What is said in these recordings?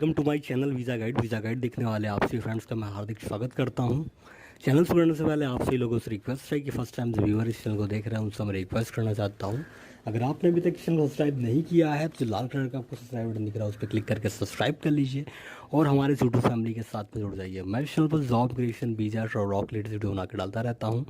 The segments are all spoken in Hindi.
Welcome to my channel visa guide देखने वाले आप सभी फ्रेंड्स का मैं हार्दिक स्वागत करता हूं। चैनल शुरू करने से पहले आप सभी लोगों से रिक्वेस्ट है कि फर्स्ट टाइम जो व्यूअर इस चैनल को देख रहे हैं उनसे मैं रिक्वेस्ट करना चाहता हूं, अगर आपने अभी तक चैनल को सब्सक्राइब नहीं किया है तो जो लाल कलर का आपको सब्सक्राइब बटन दिख रहा है उस पर क्लिक करके सब्सक्राइब कर लीजिए और हमारे यूट्यूब फैमिली के साथ में जुड़ जाइए। मैं इस चैनल पर जॉब क्रिएशन वीज़ा और रॉक रिलेटेड वीडियो बनाकर डालता रहता हूँ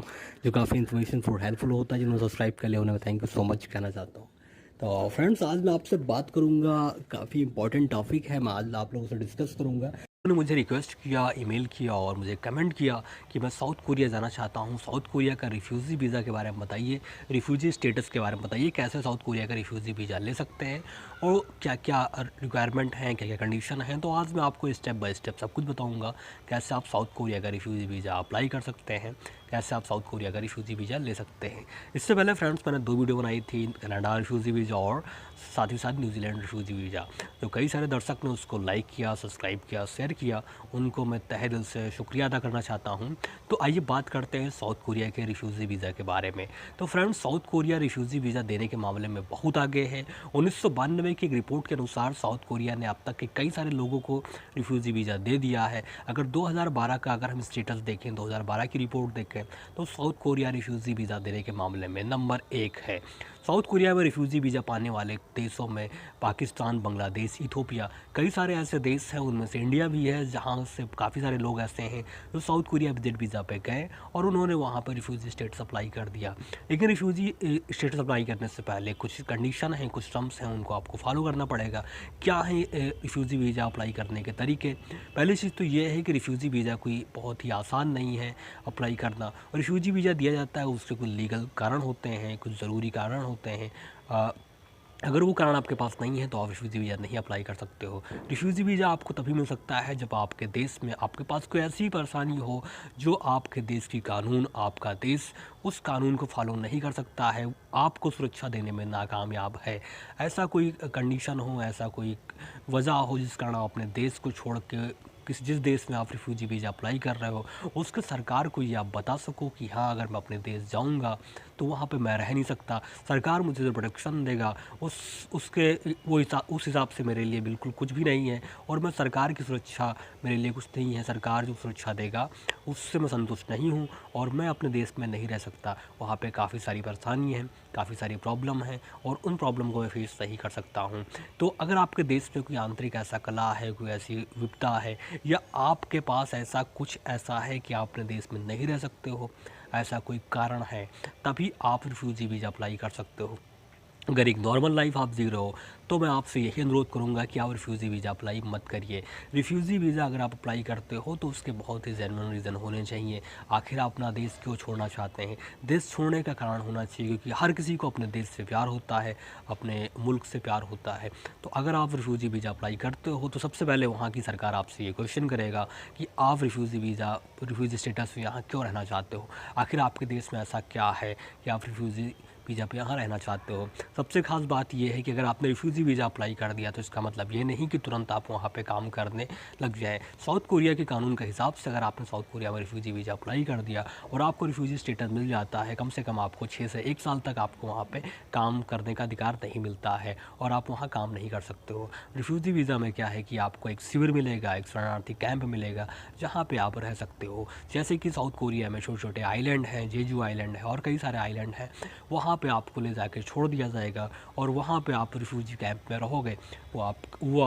जो काफ़ी इन्फॉर्मेशन फॉर हेल्पफुल होता है। जिन्होंने सब्सक्राइब कर लिया उन्हें मैं थैंक यू सो मच कहना चाहता हूँ। तो फ्रेंड्स आज मैं आपसे बात करूंगा, काफ़ी इंपॉर्टेंट टॉपिक है, मैं आज आप लोगों से डिस्कस करूंगा। उन्होंने मुझे रिक्वेस्ट किया, ईमेल किया और मुझे कमेंट किया कि मैं साउथ कोरिया जाना चाहता हूं। साउथ कोरिया का रिफ्यूज़ी वीज़ा के बारे में बताइए, रिफ्यूजी स्टेटस के बारे में बताइए, कैसे साउथ कोरिया का रिफ्यूज़ी वीज़ा ले सकते हैं और क्या क्या रिक्वायरमेंट हैं, क्या क्या कंडीशन हैं। तो आज मैं आपको स्टेप बाय स्टेप सब कुछ बताऊँगा, कैसे आप साउथ कोरिया का रिफ्यूज़ी वीज़ा अप्लाई कर सकते हैं, कैसे आप साउथ कोरिया का रिफ्यूज़ी वीज़ा ले सकते हैं। इससे पहले फ्रेंड्स मैंने 2 वीडियो बनाई थी, कनाडा रिफ्यूज़ी वीज़ा और साथ ही साथ न्यूजीलैंड रिफ्यूज़ी वीज़ा। तो कई सारे दर्शक ने उसको लाइक किया, सब्सक्राइब किया, शेयर किया, उनको मैं तहे दिल से शुक्रिया अदा करना चाहता हूँ। तो आइए बात करते हैं साउथ कोरिया के रिफ्यूज़ी वीज़ा के बारे में। तो friends south Korea refugee visa देने के मामले में बहुत आगे है। 1992 की एक रिपोर्ट के अनुसार साउथ कोरिया ने अब तक के कई सारे लोगों को रिफ्यूज़ी वीज़ा दे दिया है। अगर 2012 का अगर हम स्टेटस देखें, 2012 की रिपोर्ट देखें तो साउथ कोरिया रिफ्यूज़ी वीज़ा देने के मामले में नंबर 1 है। साउथ कोरिया में रिफ्यूज़ी वीज़ा पाने वाले देशों में पाकिस्तान, बांग्लादेश, इथोपिया, कई सारे ऐसे देश हैं, उनमें से इंडिया भी है, जहां से काफ़ी सारे लोग ऐसे हैं जो साउथ कोरिया विजिट वीज़ा पे गए और उन्होंने वहां पर रिफ्यूज़ी स्टेटस अप्लाई कर दिया। लेकिन रिफ्यूज़ी स्टेटस अप्लाई करने से पहले कुछ कंडीशन हैं, कुछ टर्म्स हैं, उनको आपको फॉलो करना पड़ेगा। क्या है रिफ्यूज़ी वीज़ा अप्लाई करने के तरीके? पहली चीज़ तो ये है कि रिफ्यूज़ी वीज़ा कोई बहुत ही आसान नहीं है अप्लाई करना। और रिफ्यूज़ी वीज़ा दिया जाता है उसके कुछ लीगल कारण होते हैं, कुछ ज़रूरी कारण होते हैं। अगर वो कारण आपके पास नहीं है तो आप रिफ्यूज़ी वीज़ा नहीं अप्लाई कर सकते हो। रिफ्यूज़ी वीज़ा आपको तभी मिल सकता है जब आपके देश में आपके पास कोई ऐसी परेशानी हो जो आपके देश की कानून, आपका देश उस कानून को फॉलो नहीं कर सकता है, आपको सुरक्षा देने में नाकामयाब है। ऐसा कोई कंडीशन हो, ऐसा कोई वजह हो जिस कारण आप अपने देश को छोड़ के जिस देश में आप रिफ्यूज़ी वीज़ा अप्लाई कर रहे हो उसके सरकार को ये आप बता सको कि हाँ, अगर मैं अपने देश जाऊंगा तो वहाँ पे मैं रह नहीं सकता, सरकार मुझे जो प्रोटेक्शन देगा उस हिसाब से मेरे लिए बिल्कुल कुछ भी नहीं है और मैं सरकार की सुरक्षा मेरे लिए कुछ नहीं है। सरकार जो सुरक्षा देगा उससे मैं संतुष्ट नहीं हूँ और मैं अपने देश में नहीं रह सकता। वहाँ पे काफ़ी सारी परेशानी है, काफ़ी सारी प्रॉब्लम है और उन प्रॉब्लम को मैं फेस नहीं कर सकता हूँ। तो अगर आपके देश में कोई आंतरिक ऐसा कला है, कोई ऐसी विपदा है या आपके पास ऐसा कुछ ऐसा है कि आप अपने देश में नहीं रह सकते हो, ऐसा कोई कारण है, तभी आप रिफ्यूज़ी वीज़ा अप्लाई कर सकते हो। अगर एक नॉर्मल लाइफ आप जी रहे हो तो मैं आपसे यही अनुरोध करूंगा कि आप रिफ्यूज़ी वीज़ा अप्लाई मत करिए। रिफ्यूज़ी वीज़ा अगर आप अप्लाई करते हो तो उसके बहुत ही जेन्युइन रीज़न होने चाहिए। आखिर आप अपना देश क्यों छोड़ना चाहते हैं? देश छोड़ने का कारण होना चाहिए, क्योंकि हर किसी को अपने देश से प्यार होता है, अपने मुल्क से प्यार होता है। तो अगर आप रिफ्यूज़ी वीज़ा अप्लाई करते हो तो सबसे पहले वहाँ की सरकार आपसे ये क्वेश्चन करेगा कि आप रिफ्यूज़ी स्टेटस में यहाँ क्यों रहना चाहते हो? आखिर आपके देश में ऐसा क्या है कि आप रिफ्यूज़ी वीज़ा पे यहाँ रहना चाहते हो? सबसे ख़ास बात यह है कि अगर आपने रिफ्यूज़ी वीज़ा अप्लाई कर दिया तो इसका मतलब ये नहीं कि तुरंत आप वहाँ पे काम करने लग जाएँ। साउथ कोरिया के कानून के हिसाब से अगर आपने साउथ कोरिया में रिफ्यूज़ी वीज़ा अप्लाई कर दिया और आपको रिफ्यूज़ी स्टेटस मिल जाता है, कम से कम आपको 6 से 1 साल तक आपको वहाँ पे काम करने का अधिकार नहीं मिलता है और आप वहाँ काम नहीं कर सकते हो। रिफ्यूज़ी वीज़ा में क्या है कि आपको एक शिविर मिलेगा, एक शरणार्थी कैंप मिलेगा जहाँ पे आप रह सकते हो। जैसे कि साउथ कोरिया में छोटे-छोटे आइलैंड हैं, जेजू आइलैंड है और कई सारे आइलैंड हैं, वहाँ पे आपको ले जाके छोड़ दिया जाएगा और वहाँ पे आप रिफ्यूजी कैंप में रहोगे। वो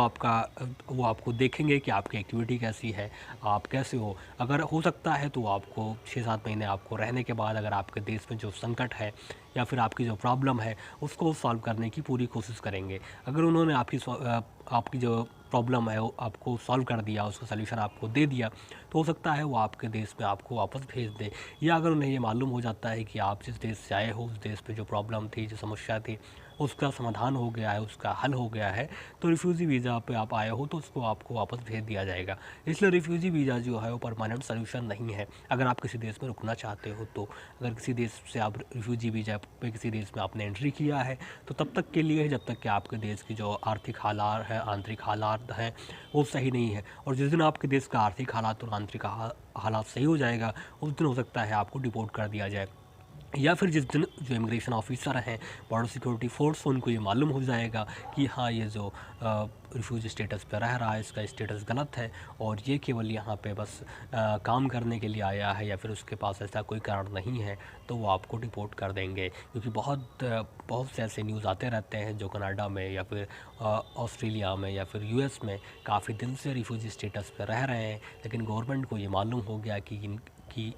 आपको देखेंगे कि आपकी एक्टिविटी कैसी है, आप कैसे हो। अगर हो सकता है तो आपको 6-7 महीने आपको रहने के बाद अगर आपके देश में जो संकट है या फिर आपकी जो प्रॉब्लम है उसको सॉल्व करने की पूरी कोशिश करेंगे। अगर उन्होंने आपकी जो प्रॉब्लम है वो आपको सॉल्व कर दिया, उसका सलूशन आपको दे दिया, तो हो सकता है वो आपके देश में आपको वापस भेज दे। या अगर उन्हें ये मालूम हो जाता है कि आप जिस देश से आए हो उस देश में जो प्रॉब्लम थी, जो समस्या थी, उसका समाधान हो गया है, उसका हल हो गया है, तो रिफ्यूज़ी वीज़ा पे आप आए हो तो उसको आपको वापस भेज दिया जाएगा। इसलिए रिफ्यूज़ी वीज़ा जो है वो परमानेंट सॉल्यूशन नहीं है अगर आप किसी देश में रुकना चाहते हो तो। अगर किसी देश से आप रिफ्यूज़ी वीज़ा पे किसी देश में आपने एंट्री किया है तो तब तक के लिए है जब तक कि आपके देश की जो आर्थिक हालात है, आंतरिक हालात हैं, वो सही नहीं है। और जिस दिन आपके देश का आर्थिक हालात और आंतरिक हालात सही हो जाएगा उस दिन हो सकता है आपको डिपोर्ट कर दिया जाए। या फिर जिस दिन जो इमिग्रेशन ऑफिसर हैं, बॉर्डर सिक्योरिटी फोर्स, उनको ये मालूम हो जाएगा कि हाँ, ये जो रिफ्यूजी स्टेटस पे रह रहा है इसका स्टेटस गलत है और ये केवल यहाँ पे बस काम करने के लिए आया है या फिर उसके पास ऐसा कोई कारण नहीं है, तो वो आपको डिपोर्ट कर देंगे। क्योंकि बहुत से ऐसे न्यूज़ आते रहते हैं जो कनाडा में या फिर ऑस्ट्रेलिया में या फिर यूएस में काफ़ी दिन से रिफ्यूजी स्टेटस पे रह रहे हैं, लेकिन गवर्नमेंट को ये मालूम हो गया कि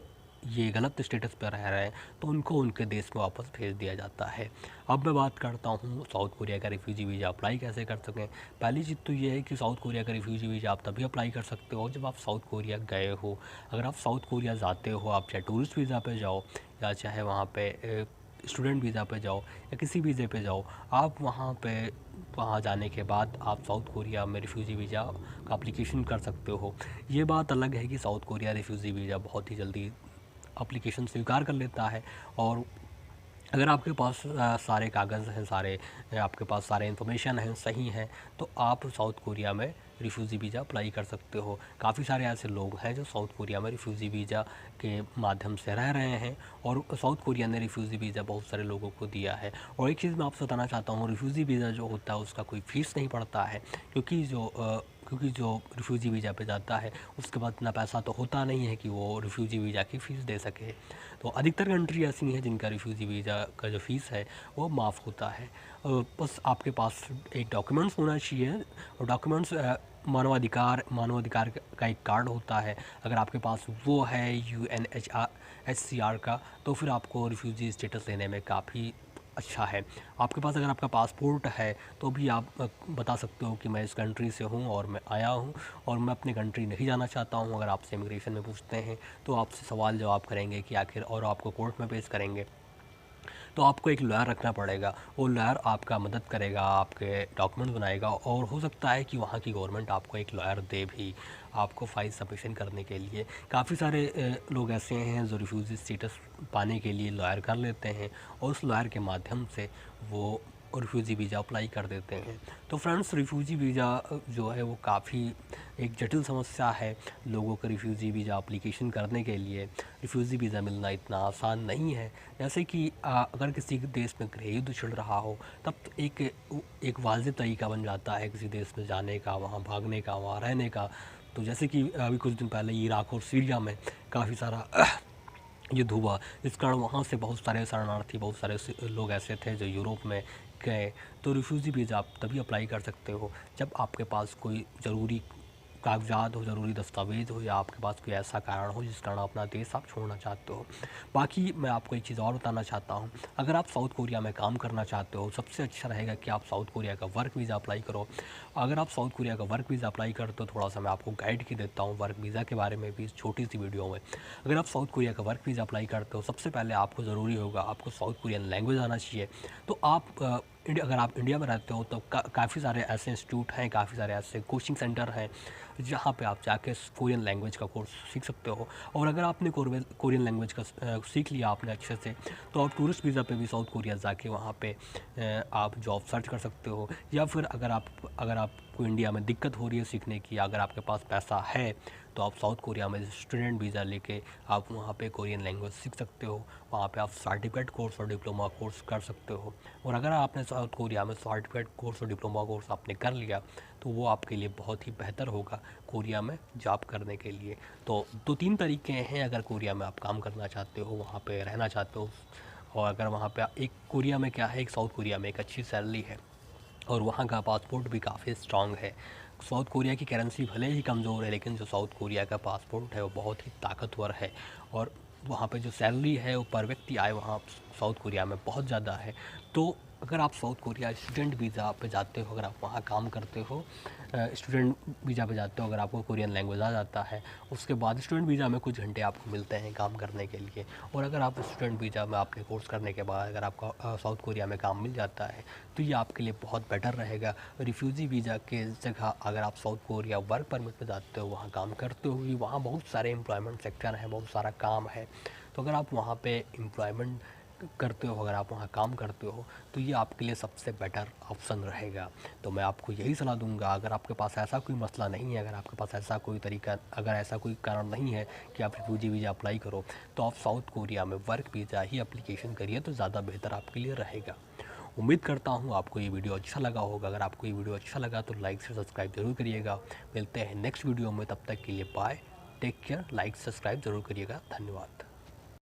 ये गलत स्टेटस पर रह रहे हैं, तो उनको उनके देश में वापस भेज दिया जाता है। अब मैं बात करता हूँ साउथ कोरिया का रिफ्यूजी वीज़ा अप्लाई कैसे कर सकें। पहली चीज़ तो ये है कि साउथ कोरिया का रिफ्यूजी वीज़ा आप तभी अप्लाई कर सकते हो जब आप साउथ कोरिया गए हो। अगर आप साउथ कोरिया जाते हो, आप चाहे टूरिस्ट वीज़ा पे जाओ या चाहे वहाँ पे स्टूडेंट वीज़ा पे जाओ या किसी वीज़े पे जाओ, आप वहाँ जाने के बाद आप साउथ कोरिया में रिफ्यूजी वीज़ा का अप्लीकेशन कर सकते हो। ये बात अलग है कि साउथ कोरिया रिफ्यूजी वीज़ा बहुत ही जल्दी एप्लीकेशन स्वीकार कर लेता है, और अगर आपके पास सारे कागज़ हैं, आपके पास सारे इन्फॉर्मेशन हैं, सही हैं, तो आप साउथ कोरिया में रिफ्यूज़ी वीज़ा अप्लाई कर सकते हो। काफ़ी सारे ऐसे लोग हैं जो साउथ कोरिया में रिफ्यूज़ी वीज़ा के माध्यम से रह रहे हैं, और साउथ कोरिया ने रिफ्यूज़ी वीज़ा बहुत सारे लोगों को दिया है। और एक चीज़ मैं आपसे बताना चाहता हूँ, रिफ्यूज़ी वीज़ा जो होता है उसका कोई फ़ीस नहीं पड़ता है, क्योंकि जो रिफ्यूजी वीज़ा पे जाता है उसके बाद इतना पैसा तो होता नहीं है कि वो रिफ्यूजी वीज़ा की फ़ीस दे सके। तो अधिकतर कंट्री ऐसी हैं जिनका रिफ्यूजी वीज़ा का जो फ़ीस है वो माफ़ होता है। बस आपके पास एक डॉक्यूमेंट्स होना चाहिए, और डॉक्यूमेंट्स मानवाधिकार का एक कार्ड होता है। अगर आपके पास वो है UNHCR का, तो फिर आपको रिफ्यूजी स्टेटस लेने में काफ़ी अच्छा है। आपके पास अगर आपका पासपोर्ट है तो भी आप बता सकते हो कि मैं इस कंट्री से हूँ और मैं आया हूँ और मैं अपनी कंट्री नहीं जाना चाहता हूँ। अगर आपसे इमिग्रेशन में पूछते हैं तो आपसे सवाल जवाब करेंगे कि आखिर, और आपको कोर्ट में पेश करेंगे, तो आपको एक लॉयर रखना पड़ेगा। वो लॉयर आपका मदद करेगा, आपके डॉक्यूमेंट बनाएगा, और हो सकता है कि वहाँ की गवर्नमेंट आपको एक लॉयर दे भी आपको फ़ाइल सबमिशन करने के लिए। काफ़ी सारे लोग ऐसे हैं जो रिफ्यूजी स्टेटस पाने के लिए लॉयर कर लेते हैं, और उस लॉयर के माध्यम से वो रिफ्यूजी वीज़ा अप्लाई कर देते हैं। तो फ्रेंड्स, रिफ्यूजी वीज़ा जो है वो काफ़ी एक जटिल समस्या है। लोगों को रिफ्यूजी वीज़ा अप्लीकेशन करने के लिए रिफ्यूजी वीज़ा मिलना इतना आसान नहीं है। जैसे कि अगर किसी देश में गृह युद्ध छिड़ रहा हो, तब तो एक वाज़िब तरीका बन जाता है किसी देश में जाने का, वहाँ भागने का, वहाँ रहने का। तो जैसे कि अभी कुछ दिन पहले इराक और सीरिया में काफ़ी सारा युद्ध हुआ, इस कारण वहाँ से बहुत सारे शरणार्थी, बहुत सारे लोग ऐसे थे जो यूरोप में गए। तो रिफ्यूजी वीज़ा आप तभी अप्लाई कर सकते हो जब आपके पास कोई ज़रूरी कागजात हो, ज़रूरी दस्तावेज़ हो, या आपके पास कोई ऐसा कारण हो जिस कारण अपना देश आप छोड़ना चाहते हो। बाकी मैं आपको एक चीज़ और बताना चाहता हूँ, अगर आप साउथ कोरिया में काम करना चाहते हो, सबसे अच्छा रहेगा कि आप साउथ कोरिया का वर्क वीज़ा अप्लाई करो। अगर आप साउथ कोरिया का वर्क वीज़ा अप्लाई करते हो, थोड़ा सा मैं आपको गाइड की देता हूँ वर्क वीज़ा के बारे में भी इस छोटी सी वीडियो में। अगर आप साउथ कोरिया का वर्क वीज़ा अप्लाई करते हो, सबसे पहले आपको ज़रूरी होगा, आपको साउथ कोरियन लैंग्वेज आना चाहिए। तो अगर आप इंडिया में रहते हो तो काफ़ी सारे ऐसे इंस्टीट्यूट हैं, काफ़ी सारे ऐसे कोचिंग सेंटर हैं जहाँ पे आप जाके कोरियन लैंग्वेज का कोर्स सीख सकते हो। और अगर आपने कोरियन लैंग्वेज का सीख लिया आपने अच्छे से, तो आप टूरिस्ट वीज़ा पे भी साउथ कोरिया जाके वहाँ पे आप जॉब सर्च कर सकते हो। या फिर अगर आपको इंडिया में दिक्कत हो रही है सीखने की, अगर आपके पास पैसा है, तो आप साउथ कोरिया में स्टूडेंट वीज़ा लेके आप वहाँ पे कोरियन लैंग्वेज सीख सकते हो। वहाँ पे आप सर्टिफिकेट कोर्स और डिप्लोमा कोर्स कर सकते हो। और अगर आपने साउथ कोरिया में सर्टिफिकेट कोर्स और डिप्लोमा कोर्स आपने कर लिया, तो वो आपके लिए बहुत ही बेहतर होगा कोरिया में जॉब करने के लिए। तो 2-3 तरीके हैं अगर कोरिया में आप काम करना चाहते हो, वहाँ पे रहना चाहते हो। और अगर वहाँ पे एक कोरिया में क्या है, एक साउथ कोरिया में एक अच्छी सैलरी है, और वहाँ का पासपोर्ट भी काफ़ी स्ट्रांग है। साउथ कोरिया की करेंसी भले ही कमज़ोर है, लेकिन जो साउथ कोरिया का पासपोर्ट है वो बहुत ही ताकतवर है। और वहाँ पे जो सैलरी है वो पर व्यक्ति आय वहाँ साउथ कोरिया में बहुत ज़्यादा है। तो अगर आप साउथ कोरिया स्टूडेंट वीज़ा पे जाते हो, अगर आप वहाँ काम करते हो, स्टूडेंट वीज़ा पे जाते हो, अगर आपको कोरियन लैंग्वेज आ जाता है, उसके बाद स्टूडेंट वीज़ा में कुछ घंटे आपको मिलते हैं काम करने के लिए। और अगर आप स्टूडेंट वीज़ा में आपने कोर्स करने के बाद अगर आपका साउथ कोरिया में काम मिल जाता है, तो ये आपके लिए बहुत बेटर रहेगा। रिफ्यूजी वीज़ा के जगह अगर आप साउथ कोरिया वर्क परमिट में जाते हो, वहाँ काम करते हो, वहाँ बहुत सारे एम्प्लॉयमेंट सेक्टर हैं, बहुत सारा काम है। तो अगर आप वहाँ पे एम्प्लॉयमेंट करते हो, अगर आप वहाँ काम करते हो, तो ये आपके लिए सबसे बेटर ऑप्शन रहेगा। तो मैं आपको यही सलाह दूंगा, अगर आपके पास ऐसा कोई मसला नहीं है, अगर आपके पास ऐसा कोई तरीका, अगर ऐसा कोई कारण नहीं है कि आप रिफ्यूजी वीज़ा अप्लाई करो, तो आप साउथ कोरिया में वर्क वीज़ा ही एप्लीकेशन करिए, तो ज़्यादा बेहतर आपके लिए रहेगा। उम्मीद करता हूँ आपको ये वीडियो अच्छा लगा होगा। अगर आपको ये वीडियो अच्छा लगा तो लाइक से सब्सक्राइब जरूर करिएगा। मिलते हैं नेक्स्ट वीडियो में, तब तक के लिए bye, take care. Like subscribe जरूर करिएगा। धन्यवाद।